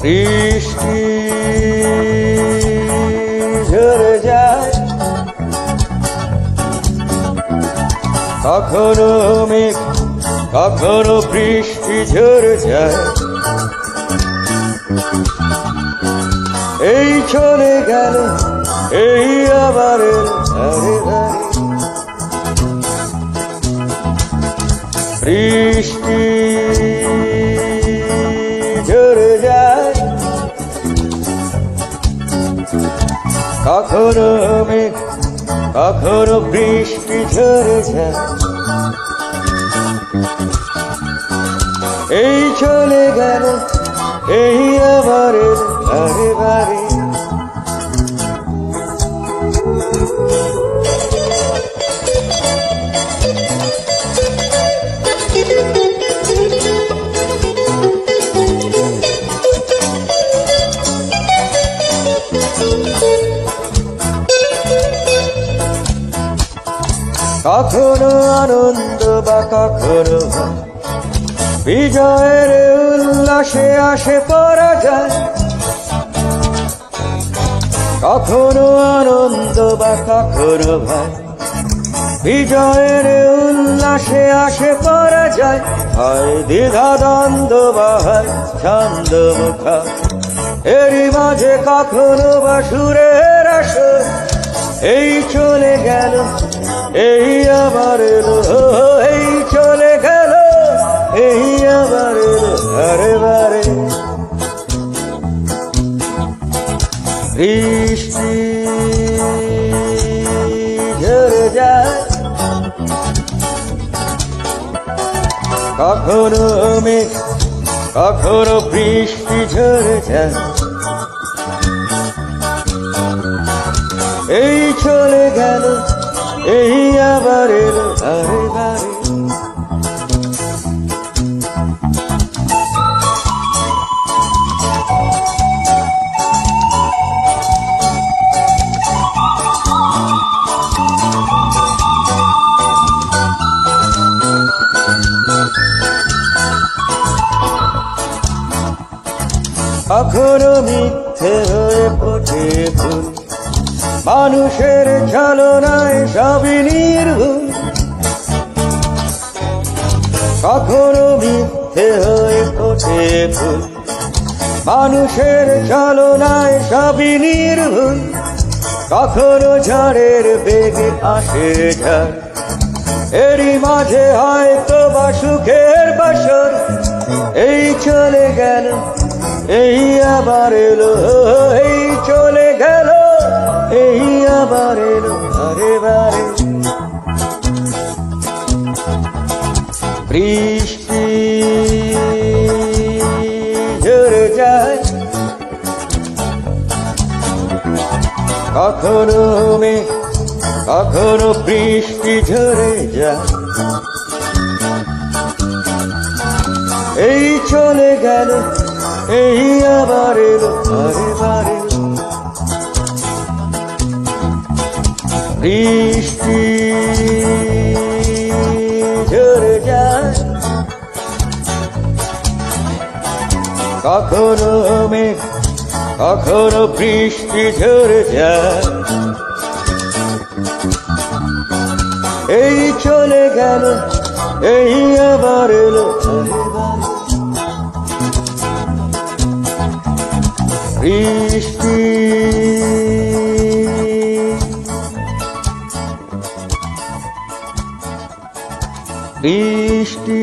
বৃষ্টি ঝরে যায়, কখনো মেঘ কখনো বৃষ্টি ঝরে যায়। এই চলে গেল, এই আবার এলো, ধারে ধারে বৃষ্টি ঝরে যায়, কখনো মেঘ কখনো বৃষ্টি ঝরে যায়। এই চলে গেল, এই আবার এলো, বারে বারে কখনো আনন্দ বা কখনো বিজয়ের উল্লাসে আসে পরাজয়। কখনো আনন্দ বা কখনো ভয়, বিজয়ের উল্লাসে আসে পরাজয়। হয় দ্বিধা দ্বন্দ্ব বা হয় ছন্দ মুখা, এরই মাঝে কখনো বা সুরের আসর। এই চলে গেল, এই আবার এলো, এই চলে গেল, এই আবার এলো, বারে বারে বৃষ্টি ঝরে যায়, কখনো মেঘ কখনো বৃষ্টি ঝরে যায়। এই চলে গেল, এই আবার এলো, বারে বারে কখনো মিথ্যে হয়ে ফোটে ফুল, মানুষের ছলনায় সবই নির্ভুল। কখনো মিথ্যে হয়ে ফোটে ফুল, মানুষের ছলনায় সবই নির্ভুল। কখনো ঝড়ের বেগে আসে ঝড়, এরই মাঝে হয়তো বা সুখের বাসর। এই চলে গেল, এই আবার এলো, এই চলে গেল, এই আবার এলো, বারে বারে বৃষ্টি ঝরে যায়, কখনো মেঘ কখনো বৃষ্টি ঝরে যায়। এই চলে গেল, এই আবার এলো, বারে বারে বৃষ্টি ঝরে যায়, কখনো মেঘ কখনো বৃষ্টি ঝরে যায়। এই চলে গেল, এই আবার এলো, বারে বারে বৃষ্টি বৃষ্টি।